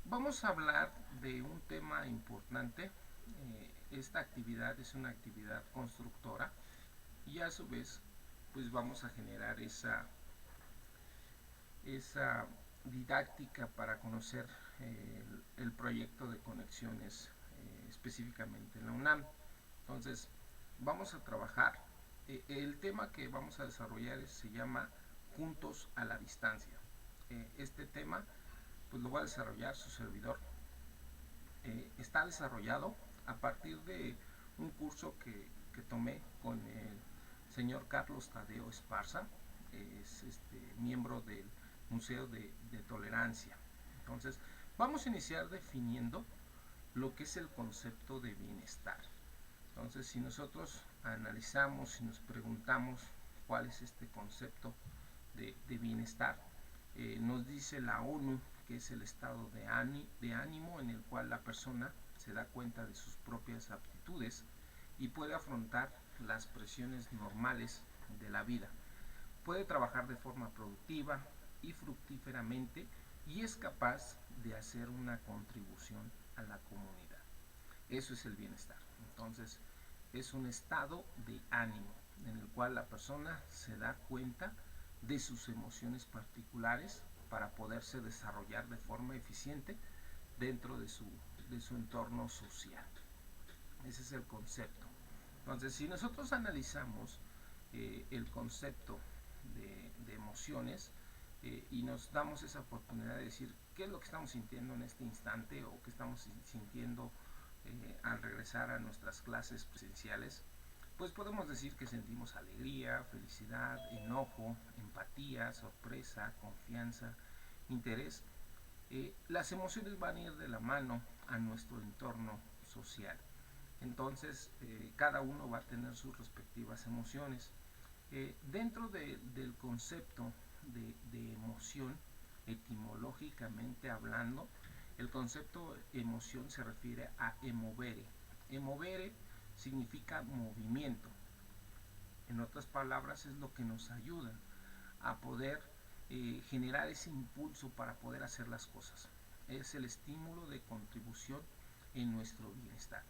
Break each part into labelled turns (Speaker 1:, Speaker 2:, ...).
Speaker 1: Vamos a hablar de un tema importante. Esta actividad es una actividad constructora y a su vez pues vamos a generar esa didáctica para conocer el proyecto de conexiones específicamente en la UNAM. Entonces vamos a trabajar. El tema que vamos a desarrollar se llama Juntos a la Distancia. Este tema pues lo va a desarrollar su servidor. Está desarrollado a partir de un curso que tomé con el señor Carlos Tadeo Esparza, es miembro del Museo de Tolerancia. Entonces, vamos a iniciar definiendo lo que es el concepto de bienestar. Entonces, si nosotros analizamos y nos preguntamos cuál es este concepto de bienestar, nos dice la ONU que es el estado de ánimo en el cual la persona se da cuenta de sus propias aptitudes y puede afrontar las presiones normales de la vida. Puede trabajar de forma productiva y fructíferamente y es capaz de hacer una contribución a la comunidad. Eso es el bienestar. Entonces, es un estado de ánimo en el cual la persona se da cuenta de sus emociones particulares para poderse desarrollar de forma eficiente dentro de su entorno social. Ese es el concepto. Entonces, si nosotros analizamos el concepto de emociones y nos damos esa oportunidad de decir qué es lo que estamos sintiendo en este instante o qué estamos sintiendo al regresar a nuestras clases presenciales, pues podemos decir que sentimos alegría, felicidad, enojo, empatía, sorpresa, confianza, interés. Las emociones van a ir de la mano a nuestro entorno social. Entonces, cada uno va a tener sus respectivas emociones. Dentro del concepto de emoción, etimológicamente hablando, el concepto emoción se refiere a emovere. Emovere significa movimiento. En otras palabras, es lo que nos ayuda a poder generar ese impulso para poder hacer las cosas. Es el estímulo de contribución en nuestro bienestar.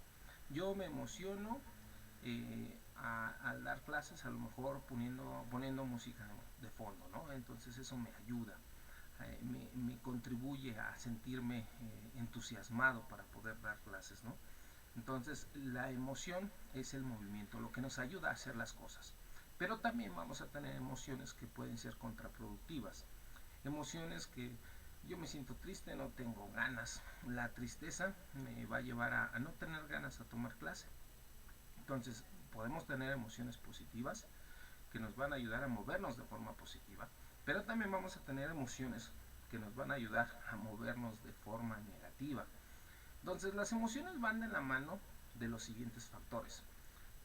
Speaker 1: Yo me emociono al dar clases, a lo mejor poniendo música de fondo, ¿no? Entonces eso me ayuda, me contribuye a sentirme entusiasmado para poder dar clases, ¿no? Entonces la emoción es el movimiento, lo que nos ayuda a hacer las cosas. Pero también vamos a tener emociones que pueden ser contraproductivas. Emociones que yo me siento triste, no tengo ganas. La tristeza me va a llevar a no tener ganas a tomar clase. Entonces podemos tener emociones positivas que nos van a ayudar a movernos de forma positiva, pero también vamos a tener emociones que nos van a ayudar a movernos de forma negativa. Entonces las emociones van de la mano de los siguientes factores: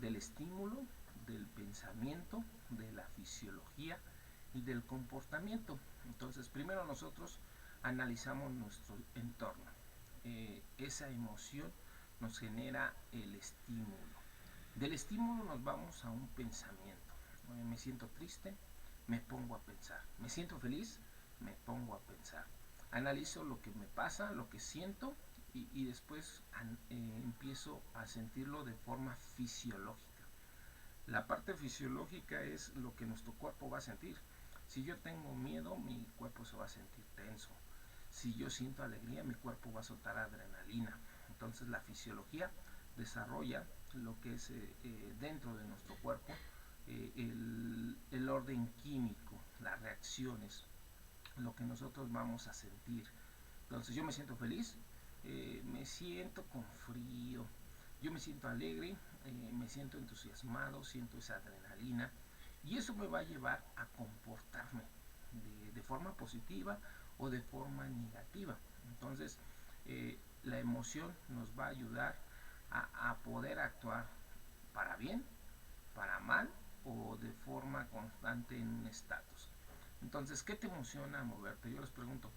Speaker 1: del estímulo, del pensamiento, de la fisiología y del comportamiento. Entonces primero nosotros analizamos nuestro entorno. Esa emoción nos genera el estímulo. Del estímulo nos vamos a un pensamiento. Me siento triste, me pongo a pensar. Me siento feliz, me pongo a pensar. Analizo lo que me pasa, lo que siento y después empiezo a sentirlo de forma fisiológica. La parte fisiológica es lo que nuestro cuerpo va a sentir. Si yo tengo miedo, mi cuerpo se va a sentir tenso. Si yo siento alegría, mi cuerpo va a soltar adrenalina. Entonces la fisiología desarrolla lo que es dentro de nuestro cuerpo el orden químico, las reacciones, lo que nosotros vamos a sentir. Entonces yo me siento feliz, me siento con frío, yo me siento alegre, me siento entusiasmado, siento esa adrenalina y eso me va a llevar a comportarme de forma positiva o de forma negativa. Entonces la emoción nos va a ayudar a poder actuar para bien, para mal o de forma constante en un estatus. Entonces, ¿qué te emociona moverte? Yo les pregunto,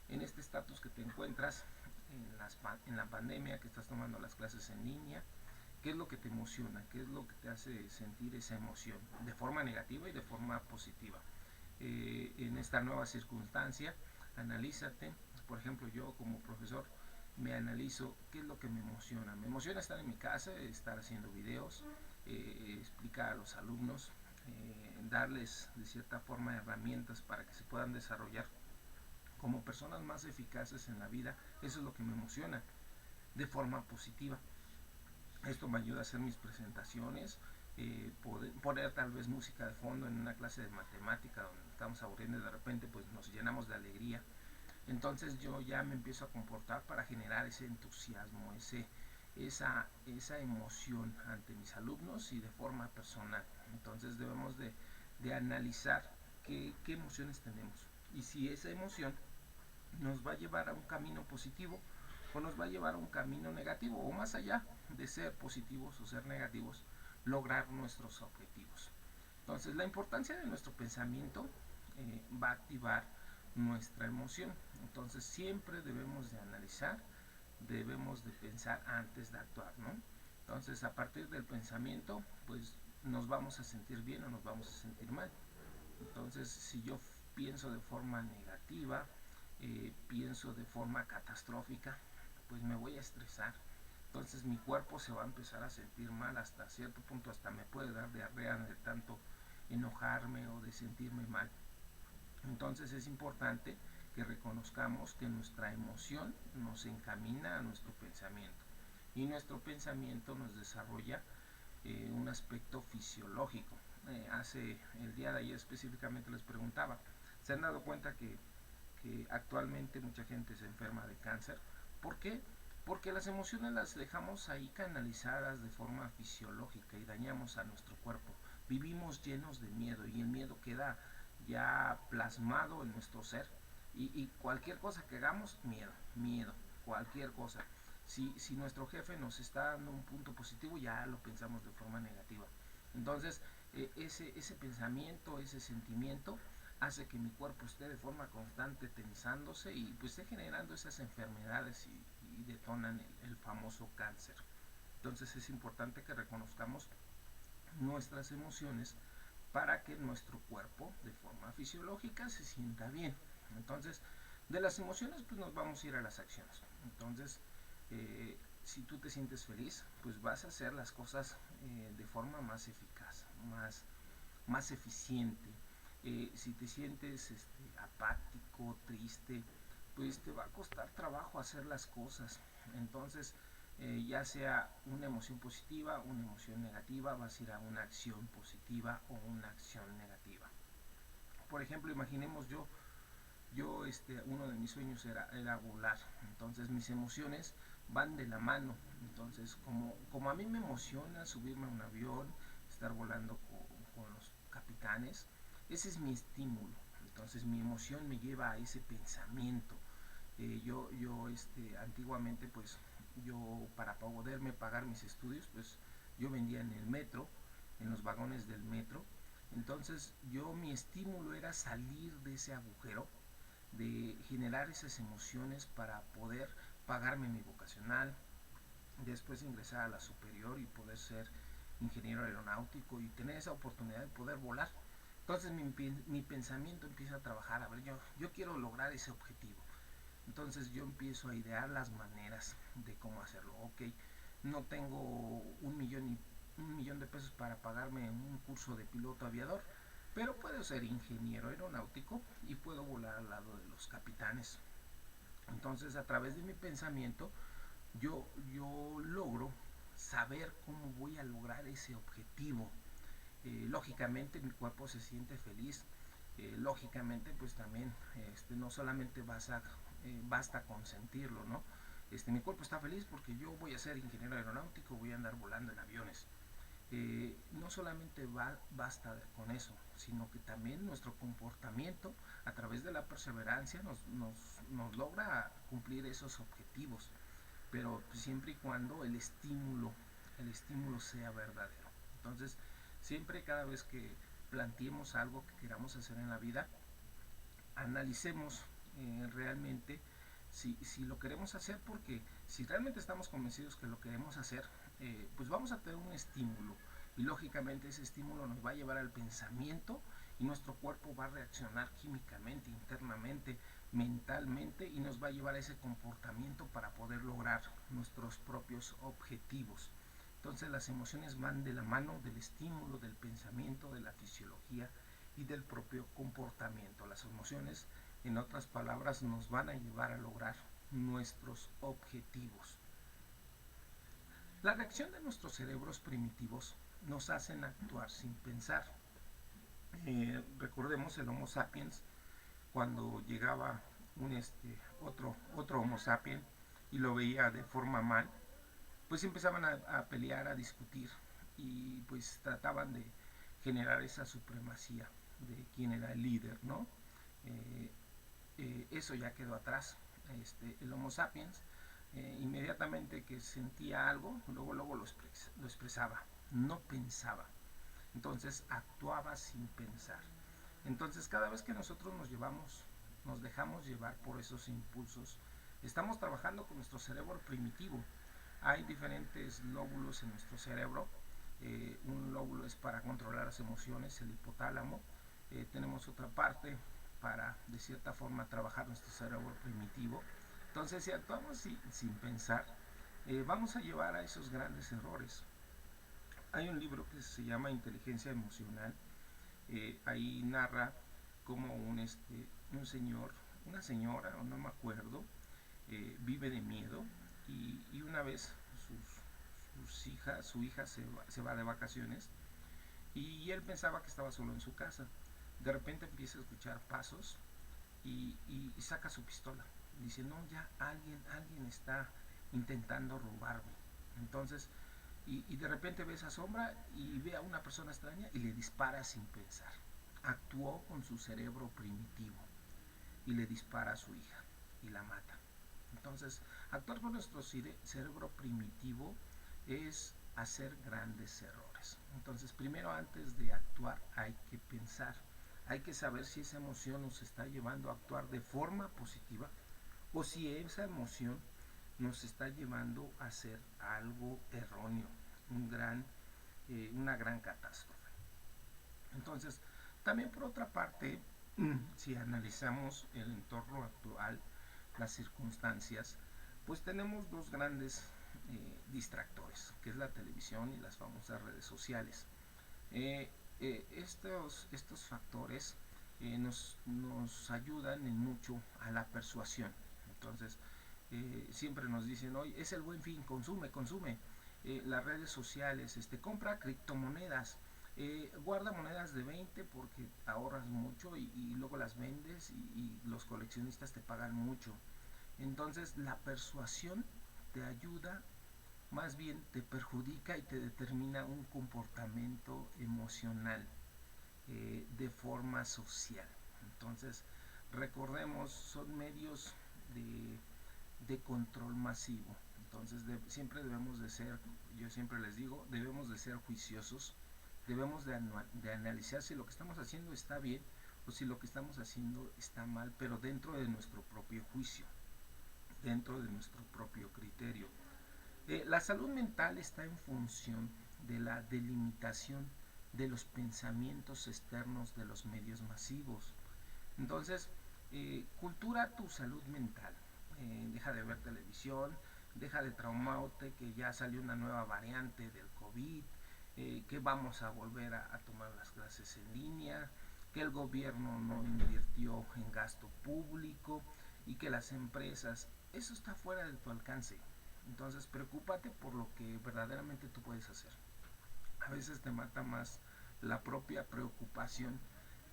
Speaker 1: en este estatus que te encuentras, en la pandemia, que estás tomando las clases en línea, ¿qué es lo que te emociona? ¿Qué es lo que te hace sentir esa emoción? De forma negativa y de forma positiva. En esta nueva circunstancia, analízate, por ejemplo, yo como profesor me analizo qué es lo que me emociona. Me emociona estar en mi casa, estar haciendo videos, explicar a los alumnos, darles de cierta forma herramientas para que se puedan desarrollar como personas más eficaces en la vida. Eso es lo que me emociona de forma positiva. Esto me ayuda a hacer mis presentaciones, poner tal vez música de fondo en una clase de matemática donde estamos aburriendo y de repente pues nos llenamos de alegría. Entonces yo ya me empiezo a comportar para generar ese entusiasmo, esa emoción ante mis alumnos y de forma personal. Entonces debemos de analizar qué emociones tenemos y si esa emoción nos va a llevar a un camino positivo o nos va a llevar a un camino negativo, o más allá de ser positivos o ser negativos, lograr nuestros objetivos. Entonces la importancia de nuestro pensamiento va a activar nuestra emoción. Entonces siempre debemos de analizar, debemos de pensar antes de actuar, ¿no? Entonces a partir del pensamiento, pues nos vamos a sentir bien o nos vamos a sentir mal. Entonces si yo pienso de forma negativa, pienso de forma catastrófica, pues me voy a estresar. Entonces mi cuerpo se va a empezar a sentir mal, hasta cierto punto hasta me puede dar diarrea de tanto enojarme o de sentirme mal. Entonces es importante que reconozcamos que nuestra emoción nos encamina a nuestro pensamiento y nuestro pensamiento nos desarrolla un aspecto fisiológico. Hace el día de ayer específicamente les preguntaba, ¿se han dado cuenta que actualmente mucha gente se enferma de cáncer? ¿Por qué? Porque las emociones las dejamos ahí canalizadas de forma fisiológica y dañamos a nuestro cuerpo. Vivimos llenos de miedo y el miedo queda ya plasmado en nuestro ser. Y cualquier cosa que hagamos, miedo, miedo, cualquier cosa. Si nuestro jefe nos está dando un punto positivo, ya lo pensamos de forma negativa. Entonces, ese pensamiento, ese sentimiento, hace que mi cuerpo esté de forma constante tensándose y pues esté generando esas enfermedades y detonan el famoso cáncer. Entonces es importante que reconozcamos nuestras emociones para que nuestro cuerpo de forma fisiológica se sienta bien. Entonces, de las emociones pues nos vamos a ir a las acciones. Entonces, si tú te sientes feliz, pues vas a hacer las cosas de forma más eficaz, más eficiente. Si te sientes apático, triste, pues te va a costar trabajo hacer las cosas. Entonces, ya sea una emoción positiva, una emoción negativa, vas a ir a una acción positiva o una acción negativa. Por ejemplo, imaginemos uno de mis sueños era volar. Entonces mis emociones van de la mano. Entonces, como a mí me emociona subirme a un avión, estar volando con los capitanes, ese es mi estímulo. Entonces mi emoción me lleva a ese pensamiento. Antiguamente pues yo para poderme pagar mis estudios pues yo vendía en el metro, en los vagones del metro. Entonces mi estímulo era salir de ese agujero, de generar esas emociones para poder pagarme mi vocacional, después ingresar a la superior y poder ser ingeniero aeronáutico y tener esa oportunidad de poder volar. Entonces mi pensamiento empieza a trabajar, a ver, yo quiero lograr ese objetivo. Entonces yo empiezo a idear las maneras de cómo hacerlo. Ok, no tengo un millón de pesos para pagarme un curso de piloto aviador, pero puedo ser ingeniero aeronáutico y puedo volar al lado de los capitanes. Entonces a través de mi pensamiento yo logro saber cómo voy a lograr ese objetivo. Lógicamente mi cuerpo se siente feliz. Lógicamente pues también no solamente basta con sentirlo, ¿no? Mi cuerpo está feliz porque yo voy a ser ingeniero aeronáutico, voy a andar volando en aviones. No solamente basta con eso, sino que también nuestro comportamiento a través de la perseverancia nos logra cumplir esos objetivos, pero siempre y cuando el estímulo sea verdadero. Entonces, siempre cada vez que planteemos algo que queramos hacer en la vida, analicemos realmente si lo queremos hacer, porque si realmente estamos convencidos que lo queremos hacer, pues vamos a tener un estímulo y lógicamente ese estímulo nos va a llevar al pensamiento y nuestro cuerpo va a reaccionar químicamente, internamente, mentalmente y nos va a llevar a ese comportamiento para poder lograr nuestros propios objetivos. Entonces las emociones van de la mano del estímulo, del pensamiento, de la fisiología y del propio comportamiento. Las emociones, en otras palabras, nos van a llevar a lograr nuestros objetivos. La reacción de nuestros cerebros primitivos nos hacen actuar sin pensar. Recordemos el Homo sapiens cuando llegaba otro Homo sapiens y lo veía de forma mal, pues empezaban a pelear, a discutir y pues trataban de generar esa supremacía de quién era el líder, ¿no? Eh, Eso ya quedó atrás. El Homo sapiens, inmediatamente que sentía algo, luego lo expresaba, no pensaba. Entonces actuaba sin pensar. Entonces cada vez que nosotros nos dejamos llevar por esos impulsos, estamos trabajando con nuestro cerebro primitivo. Hay diferentes lóbulos en nuestro cerebro. Un lóbulo es para controlar las emociones, el hipotálamo. Tenemos otra parte para, de cierta forma, trabajar nuestro cerebro primitivo. Entonces, si actuamos sin pensar, vamos a llevar a esos grandes errores. Hay un libro que se llama Inteligencia Emocional. Ahí narra cómo un señor, una señora, no me acuerdo, vive de miedo y una vez su hija se va de vacaciones y él pensaba que estaba solo en su casa. De repente empieza a escuchar pasos y saca su pistola. Dice, no, ya alguien está intentando robarme. Entonces, y de repente ve esa sombra y ve a una persona extraña y le dispara sin pensar. Actuó con su cerebro primitivo y le dispara a su hija y la mata. Entonces, actuar con nuestro cerebro primitivo es hacer grandes errores. Entonces, primero antes de actuar hay que pensar, hay que saber si esa emoción nos está llevando a actuar de forma positiva o si esa emoción nos está llevando a hacer algo erróneo, una gran catástrofe. Entonces, también por otra parte, si analizamos el entorno actual, las circunstancias, pues tenemos dos grandes distractores, que es la televisión y las famosas redes sociales. Estos factores nos ayudan en mucho a la persuasión. Entonces, siempre nos dicen, hoy es el buen fin, consume. Las redes sociales, compra criptomonedas, guarda monedas de 20 porque ahorras mucho y luego las vendes y los coleccionistas te pagan mucho. Entonces, la persuasión te ayuda, más bien te perjudica y te determina un comportamiento emocional de forma social. Entonces, recordemos, son medios de control masivo. Entonces, siempre debemos de ser, yo siempre les digo, debemos de ser juiciosos, debemos de analizar si lo que estamos haciendo está bien o si lo que estamos haciendo está mal, pero dentro de nuestro propio juicio, dentro de nuestro propio criterio. La salud mental está en función de la delimitación de los pensamientos externos de los medios masivos. Entonces, cultura tu salud mental. Deja de ver televisión, deja de traumarte que ya salió una nueva variante del COVID, que vamos a volver a tomar las clases en línea, que el gobierno no invirtió en gasto público y que las empresas, eso está fuera de tu alcance. Entonces, preocúpate por lo que verdaderamente tú puedes hacer. A veces te mata más la propia preocupación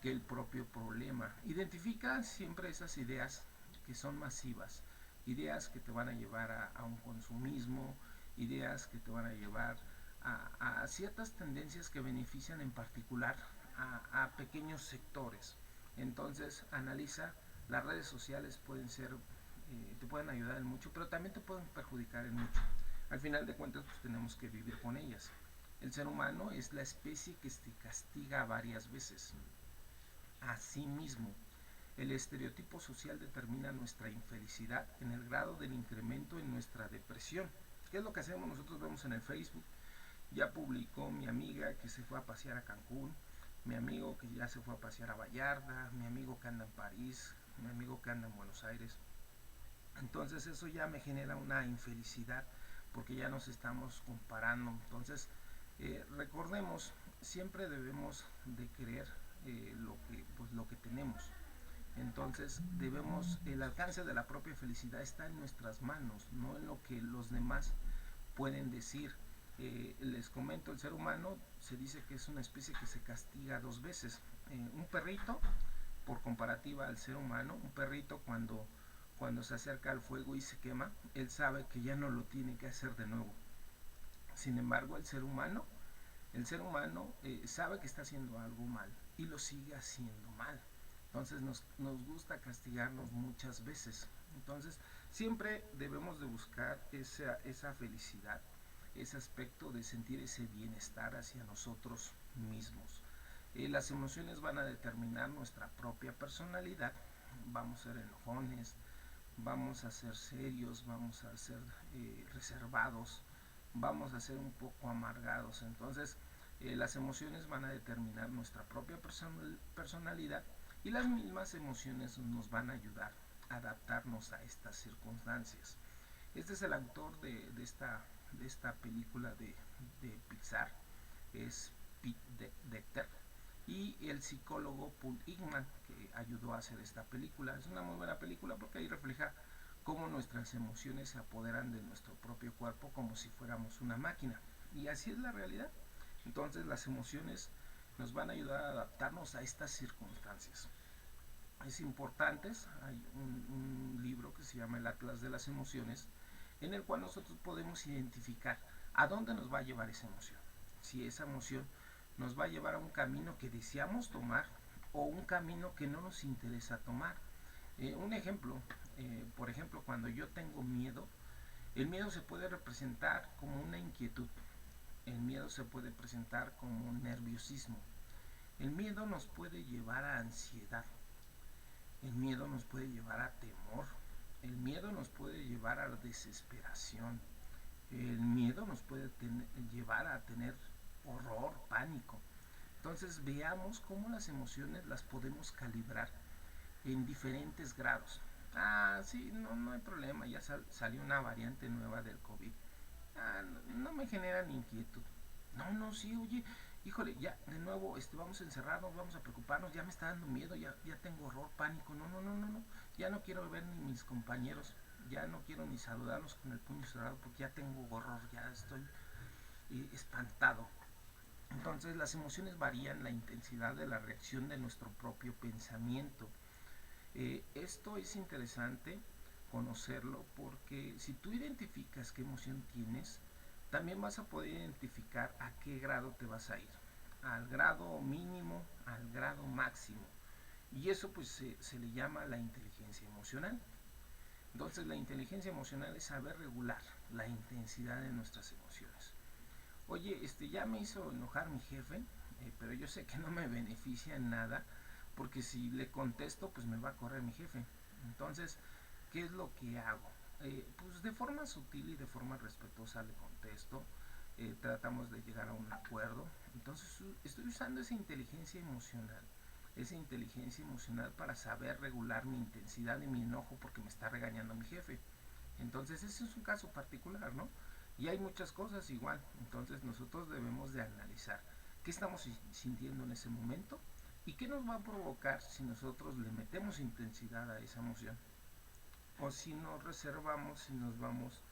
Speaker 1: que el propio problema. Identifica siempre esas ideas que son masivas, ideas que te van a llevar a un consumismo, ideas que te van a llevar a ciertas tendencias que benefician en particular a pequeños sectores. Entonces, analiza, las redes sociales te pueden ayudar en mucho, pero también te pueden perjudicar en mucho. Al final de cuentas, pues tenemos que vivir con ellas. El ser humano es la especie que se castiga varias veces a sí mismo. El estereotipo social determina nuestra infelicidad en el grado del incremento en nuestra depresión. ¿Qué es lo que hacemos? Nosotros vemos en el Facebook, ya publicó mi amiga que se fue a pasear a Cancún, mi amigo que ya se fue a pasear a Vallarta, mi amigo que anda en París, mi amigo que anda en Buenos Aires. Entonces eso ya me genera una infelicidad porque ya nos estamos comparando. Entonces recordemos, siempre debemos de querer lo que tenemos. Entonces debemos, el alcance de la propia felicidad está en nuestras manos, no en lo que los demás pueden decir. Les comento, el ser humano se dice que es una especie que se castiga dos veces. Un perrito, por comparativa al ser humano, un perrito cuando se acerca al fuego y se quema, él sabe que ya no lo tiene que hacer de nuevo. Sin embargo, el ser humano sabe que está haciendo algo mal y lo sigue haciendo mal. Entonces nos gusta castigarnos muchas veces. Entonces siempre debemos de buscar esa felicidad, ese aspecto de sentir ese bienestar hacia nosotros mismos. Las emociones van a determinar nuestra propia personalidad. Vamos a ser enojones, vamos a ser serios, vamos a ser reservados, vamos a ser un poco amargados. Entonces, las emociones van a determinar nuestra propia personalidad y las mismas emociones nos van a ayudar a adaptarnos a estas circunstancias. Este es el autor de esta película de Pixar, es Pete Docter, y el psicólogo Paul Ekman, que ayudó a hacer esta película. Es una muy buena película porque ahí refleja cómo nuestras emociones se apoderan de nuestro propio cuerpo como si fuéramos una máquina. Y así es la realidad. Entonces las emociones nos van a ayudar a adaptarnos a estas circunstancias. Es importante, hay un libro que se llama El Atlas de las Emociones, en el cual nosotros podemos identificar a dónde nos va a llevar esa emoción. Si esa emoción nos va a llevar a un camino que deseamos tomar o un camino que no nos interesa tomar. Un ejemplo, por ejemplo, cuando yo tengo miedo, el miedo se puede representar como una inquietud, el miedo se puede presentar como un nerviosismo, el miedo nos puede llevar a ansiedad, el miedo nos puede llevar a temor, el miedo nos puede llevar a desesperación, el miedo nos puede llevar a tener horror, pánico. Entonces veamos cómo las emociones las podemos calibrar en diferentes grados. Ah, sí, no hay problema, ya salió una variante nueva del COVID. Ah, no me generan inquietud. No, sí, oye, híjole, ya de nuevo vamos a encerrarnos, vamos a preocuparnos, ya me está dando miedo, ya tengo horror, pánico. No, ya no quiero ver ni mis compañeros, ya no quiero ni saludarlos con el puño cerrado porque ya tengo horror, ya estoy espantado. Entonces las emociones varían la intensidad de la reacción de nuestro propio pensamiento. Esto es interesante conocerlo porque si tú identificas qué emoción tienes, también vas a poder identificar a qué grado te vas a ir. Al grado mínimo, al grado máximo. Y eso pues se le llama la inteligencia emocional. Entonces la inteligencia emocional es saber regular la intensidad de nuestras emociones. Oye, ya me hizo enojar mi jefe, pero yo sé que no me beneficia en nada, porque si le contesto, pues me va a correr mi jefe. Entonces, ¿qué es lo que hago? Pues de forma sutil y de forma respetuosa le contesto, tratamos de llegar a un acuerdo. Entonces, estoy usando esa inteligencia emocional para saber regular mi intensidad y mi enojo porque me está regañando mi jefe. Entonces, ese es un caso particular, ¿no? Y hay muchas cosas igual. Entonces nosotros debemos de analizar qué estamos sintiendo en ese momento y qué nos va a provocar si nosotros le metemos intensidad a esa emoción o si nos reservamos y nos vamos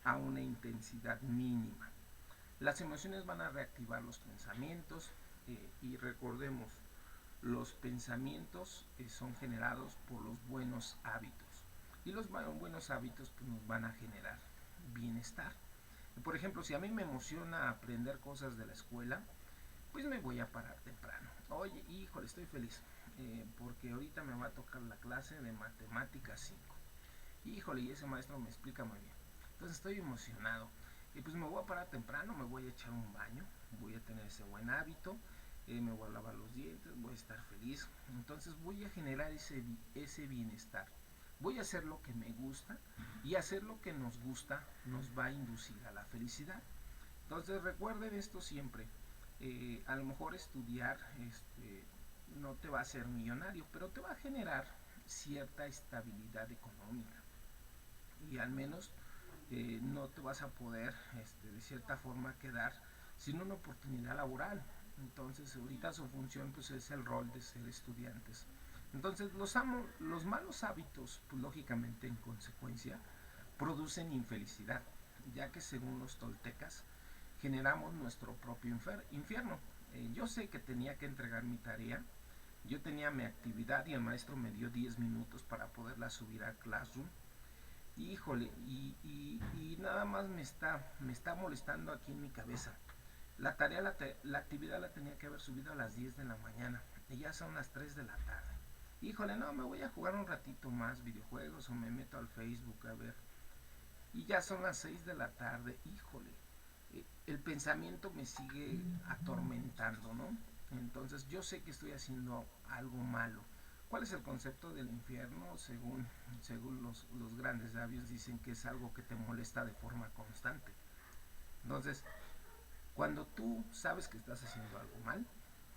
Speaker 1: a una intensidad mínima. Las emociones van a reactivar los pensamientos y recordemos, los pensamientos son generados por los buenos hábitos y los buenos hábitos pues, nos van a generar bienestar. Por ejemplo, si a mí me emociona aprender cosas de la escuela, pues me voy a parar temprano. Oye, híjole, estoy feliz porque ahorita me va a tocar la clase de matemáticas 5. Híjole, y ese maestro me explica muy bien. Entonces estoy emocionado. Y pues me voy a parar temprano, me voy a echar un baño, voy a tener ese buen hábito, me voy a lavar los dientes, voy a estar feliz. Entonces voy a generar ese bienestar. Voy a hacer lo que me gusta y hacer lo que nos gusta nos va a inducir a la felicidad. Entonces recuerden esto siempre. A lo mejor estudiar no te va a hacer millonario, pero te va a generar cierta estabilidad económica y al menos no te vas a poder de cierta forma quedar sin una oportunidad laboral. Entonces ahorita su función pues es el rol de ser estudiantes. Entonces los malos hábitos pues lógicamente en consecuencia producen infelicidad, ya que según los toltecas generamos nuestro propio infierno. Yo sé que tenía que entregar mi tarea, yo tenía mi actividad y el maestro me dio 10 minutos para poderla subir a Classroom. Híjole, y nada más me está molestando aquí en mi cabeza. La tarea, la actividad la tenía que haber subido a las 10 de la mañana y ya son las 3 de la tarde. Híjole, no, me voy a jugar un ratito más videojuegos o me meto al Facebook a ver. Y ya son las 6 de la tarde, híjole. El pensamiento me sigue atormentando, ¿no? Entonces yo sé que estoy haciendo algo malo. ¿Cuál es el concepto del infierno? Según los grandes sabios dicen que es algo que te molesta de forma constante. Entonces, cuando tú sabes que estás haciendo algo mal,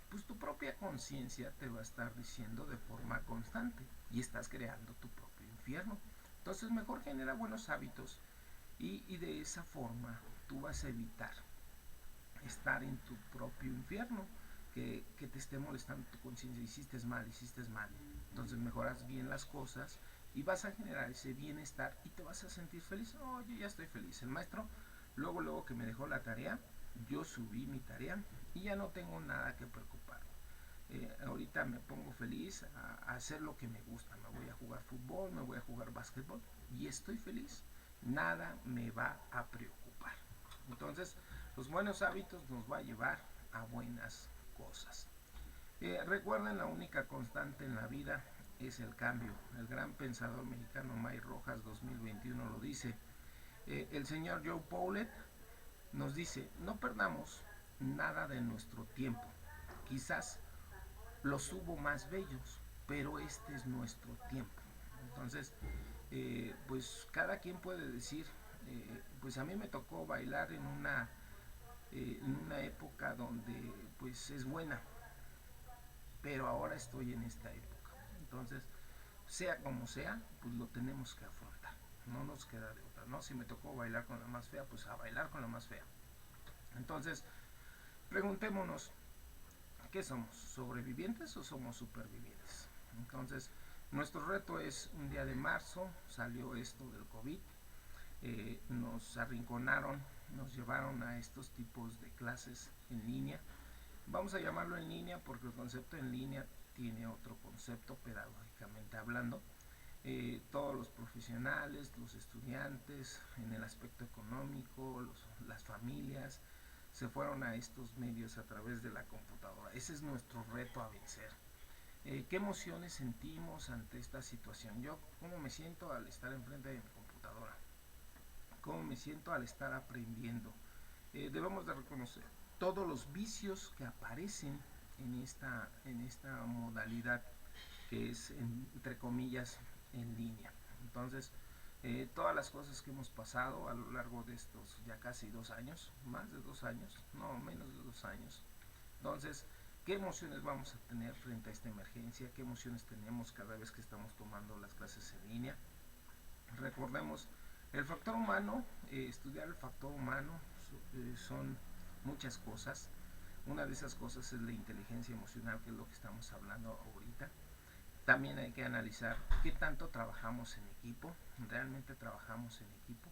Speaker 1: pues tu propia conciencia te va a estar diciendo de forma constante y estás creando tu propio infierno. Entonces mejor genera buenos hábitos y de esa forma tú vas a evitar estar en tu propio infierno, que te esté molestando tu conciencia, hiciste mal, entonces mejoras bien las cosas y vas a generar ese bienestar y te vas a sentir feliz. Oh, yo ya estoy feliz. El maestro, luego que me dejó la tarea, yo subí mi tarea y ya no tengo nada que preocupar. Ahorita me pongo feliz a hacer lo que me gusta, me voy a jugar fútbol, me voy a jugar básquetbol y estoy feliz, nada me va a preocupar. Entonces los buenos hábitos nos va a llevar a buenas cosas. Recuerden, la única constante en la vida es el cambio. El gran pensador mexicano May Rojas 2021 lo dice. El señor Joe Paulet nos dice, no perdamos nada de nuestro tiempo. Quizás los hubo más bellos, pero este es nuestro tiempo. Entonces, pues cada quien puede decir, pues a mí me tocó bailar en una época donde pues es buena, pero ahora estoy en esta época. Entonces, sea como sea, pues lo tenemos que afrontar. No nos queda de otra, ¿no? Si me tocó bailar con la más fea, pues a bailar con la más fea. Entonces, preguntémonos, ¿qué somos? ¿Sobrevivientes o somos supervivientes? Entonces, nuestro reto es un día de marzo, salió esto del COVID, nos arrinconaron, nos llevaron a estos tipos de clases en línea. Vamos a llamarlo en línea porque el concepto en línea tiene otro concepto pedagógicamente hablando. Todos los profesionales, los estudiantes, en el aspecto económico, las familias, se fueron a estos medios a través de la computadora. Ese es nuestro reto a vencer. ¿Qué emociones sentimos ante esta situación? Yo, ¿cómo me siento al estar enfrente de mi computadora? ¿Cómo me siento al estar aprendiendo? Debemos de reconocer todos los vicios que aparecen en esta modalidad que es, entre comillas, en línea. Entonces, todas las cosas que hemos pasado a lo largo de estos ya casi 2 años, más de 2 años, no, menos de 2 años. Entonces, ¿qué emociones vamos a tener frente a esta emergencia? ¿Qué emociones tenemos cada vez que estamos tomando las clases en línea? Recordemos, el factor humano, estudiar el factor humano son muchas cosas. Una de esas cosas es la inteligencia emocional, que es lo que estamos hablando ahorita. También hay que analizar qué tanto trabajamos en equipo, realmente trabajamos en equipo,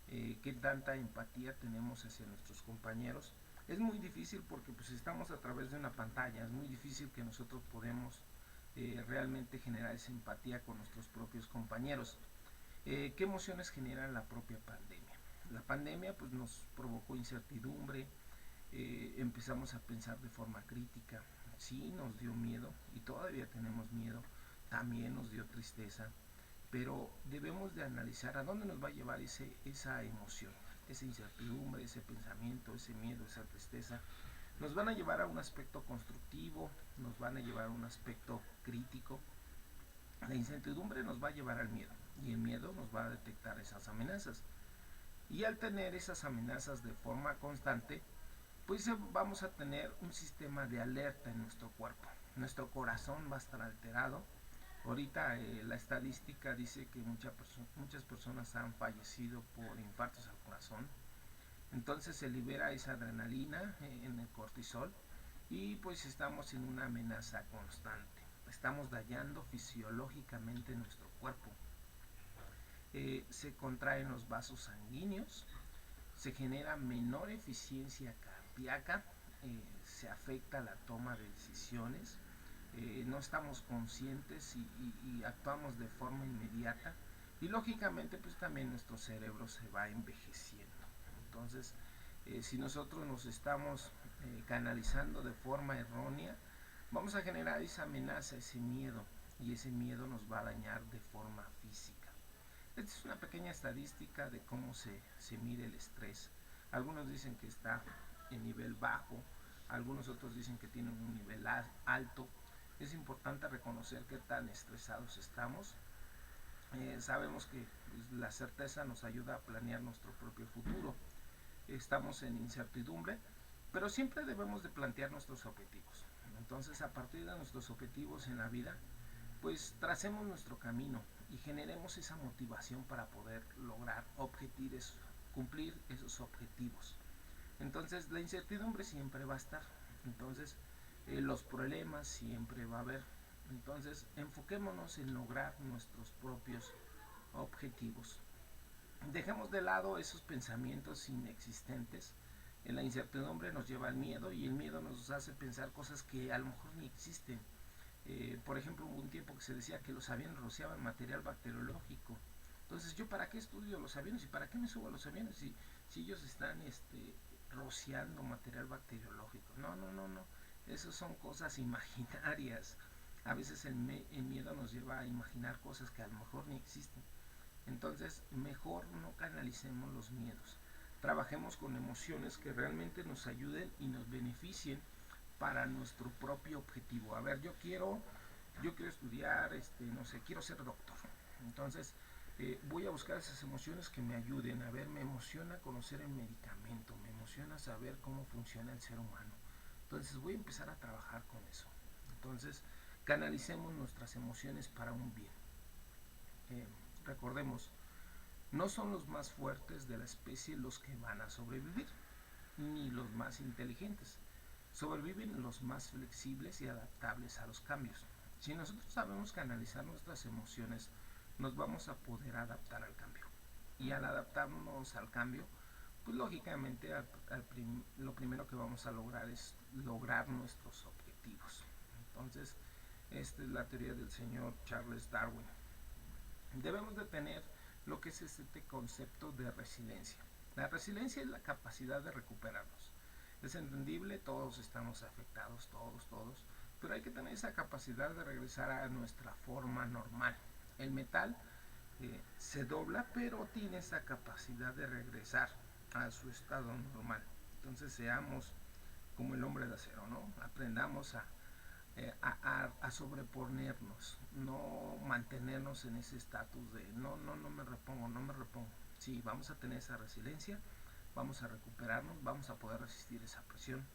Speaker 1: qué tanta empatía tenemos hacia nuestros compañeros. Es muy difícil porque pues estamos a través de una pantalla, es muy difícil que nosotros podemos realmente generar esa empatía con nuestros propios compañeros. ¿Qué emociones genera la propia pandemia? La pandemia pues nos provocó incertidumbre, empezamos a pensar de forma crítica, sí nos dio miedo y todavía tenemos miedo, también nos dio tristeza, pero debemos de analizar a dónde nos va a llevar esa emoción, esa incertidumbre, ese pensamiento, ese miedo, esa tristeza. Nos van a llevar a un aspecto constructivo, nos van a llevar a un aspecto crítico. La incertidumbre nos va a llevar al miedo y el miedo nos va a detectar esas amenazas. Y al tener esas amenazas de forma constante, pues vamos a tener un sistema de alerta en nuestro cuerpo. Nuestro corazón va a estar alterado, Ahorita la estadística dice que muchas personas han fallecido por infartos al corazón. Entonces se libera esa adrenalina en el cortisol y pues estamos en una amenaza constante. Estamos dañando fisiológicamente nuestro cuerpo. Se contraen los vasos sanguíneos, se genera menor eficiencia cardíaca, se afecta la toma de decisiones, no estamos conscientes y actuamos de forma inmediata y lógicamente pues también nuestro cerebro se va envejeciendo. Entonces, si nosotros nos estamos canalizando de forma errónea, vamos a generar esa amenaza, ese miedo, y ese miedo nos va a dañar de forma física. Esta es una pequeña estadística de cómo se mide el estrés. Algunos dicen que está en nivel bajo, algunos otros dicen que tienen un nivel alto. Es importante reconocer qué tan estresados estamos. Sabemos que pues, la certeza nos ayuda a planear nuestro propio futuro. Estamos en incertidumbre, pero siempre debemos de plantear nuestros objetivos. Entonces, a partir de nuestros objetivos en la vida, pues tracemos nuestro camino y generemos esa motivación para poder lograr cumplir esos objetivos. Entonces la incertidumbre siempre va a estar, entonces los problemas siempre va a haber. Entonces enfoquémonos en lograr nuestros propios objetivos. Dejemos de lado esos pensamientos inexistentes. En la incertidumbre nos lleva al miedo y el miedo nos hace pensar cosas que a lo mejor ni existen. Por ejemplo, hubo un tiempo que se decía que los aviones rociaban material bacteriológico. Entonces, ¿yo para qué estudio los aviones y para qué me subo a los aviones si ellos están rociando material bacteriológico? No, no, no, no. Esas son cosas imaginarias. A veces el miedo nos lleva a imaginar cosas que a lo mejor ni existen. Entonces, mejor no canalicemos los miedos. Trabajemos con emociones que realmente nos ayuden y nos beneficien para nuestro propio objetivo. A ver, yo quiero estudiar, no sé, quiero ser doctor. Entonces, voy a buscar esas emociones que me ayuden. A ver, me emociona conocer el medicamento, me emociona saber cómo funciona el ser humano. Entonces, voy a empezar a trabajar con eso. Entonces, canalicemos nuestras emociones para un bien. Eh, Recordemos, no son los más fuertes de la especie los que van a sobrevivir, ni los más inteligentes. Sobreviven los más flexibles y adaptables a los cambios. Si nosotros sabemos canalizar nuestras emociones, nos vamos a poder adaptar al cambio. Y al adaptarnos al cambio, pues lógicamente lo primero que vamos a lograr es lograr nuestros objetivos. Entonces, esta es la teoría del señor Charles Darwin. Debemos de tener lo que es este concepto de resiliencia. La resiliencia es la capacidad de recuperarnos. Es entendible, todos estamos afectados, todos, pero hay que tener esa capacidad de regresar a nuestra forma normal. El metal se dobla, pero tiene esa capacidad de regresar a su estado normal. Entonces seamos como el hombre de acero, ¿no? Aprendamos a sobreponernos, no mantenernos en ese estatus de no me repongo, no me repongo. Sí, vamos a tener esa resiliencia, vamos a recuperarnos, vamos a poder resistir esa presión,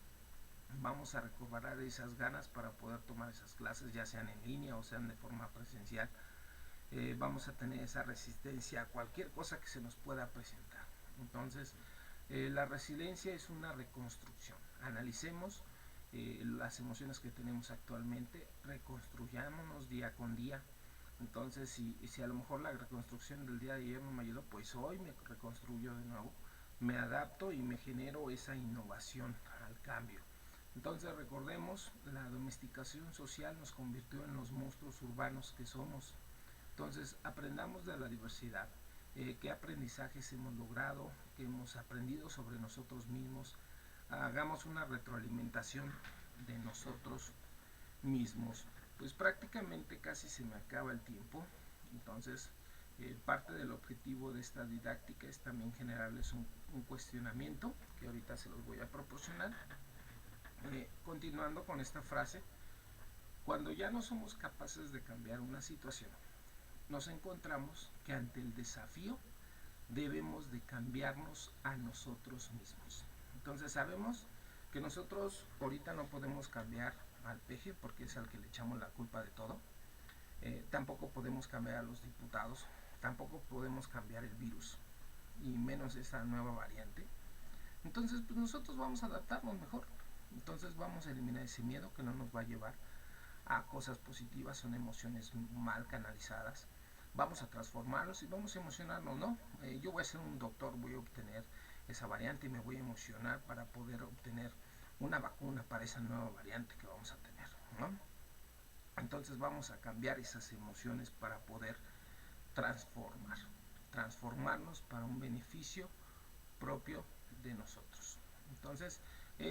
Speaker 1: vamos a recuperar esas ganas para poder tomar esas clases, ya sean en línea o sean de forma presencial. Vamos a tener esa resistencia a cualquier cosa que se nos pueda presentar. Entonces, la resiliencia es una reconstrucción. Analicemos las emociones que tenemos actualmente, reconstruyámonos día con día. Entonces, si a lo mejor la reconstrucción del día de ayer no me ayudó, pues hoy me reconstruyo de nuevo, me adapto y me genero esa innovación al cambio. Entonces recordemos, la domesticación social nos convirtió en los monstruos urbanos que somos. Entonces aprendamos de la diversidad, qué aprendizajes hemos logrado, qué hemos aprendido sobre nosotros mismos, hagamos una retroalimentación de nosotros mismos. Pues prácticamente casi se me acaba el tiempo, entonces parte del objetivo de esta didáctica es también generarles un cuestionamiento que ahorita se los voy a proporcionar. Continuando con esta frase, cuando ya no somos capaces de cambiar una situación, nos encontramos que ante el desafío debemos de cambiarnos a nosotros mismos. Entonces sabemos que nosotros ahorita no podemos cambiar al peje porque es al que le echamos la culpa de todo. Tampoco podemos cambiar a los diputados, tampoco podemos cambiar el virus, y menos esa nueva variante. Entonces, pues nosotros vamos a adaptarnos mejor. Entonces vamos a eliminar ese miedo que no nos va a llevar a cosas positivas, son emociones mal canalizadas. Vamos a transformarlos y vamos a emocionarnos, ¿no? Yo voy a ser un doctor, voy a obtener esa variante y me voy a emocionar para poder obtener una vacuna para esa nueva variante que vamos a tener, ¿no? Entonces vamos a cambiar esas emociones para poder transformarnos para un beneficio propio de nosotros. Entonces,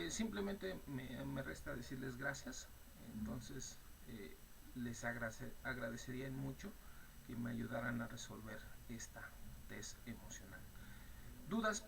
Speaker 1: simplemente me resta decirles gracias. Entonces, les agradecería mucho que me ayudaran a resolver esta test emocional. ¿Dudas?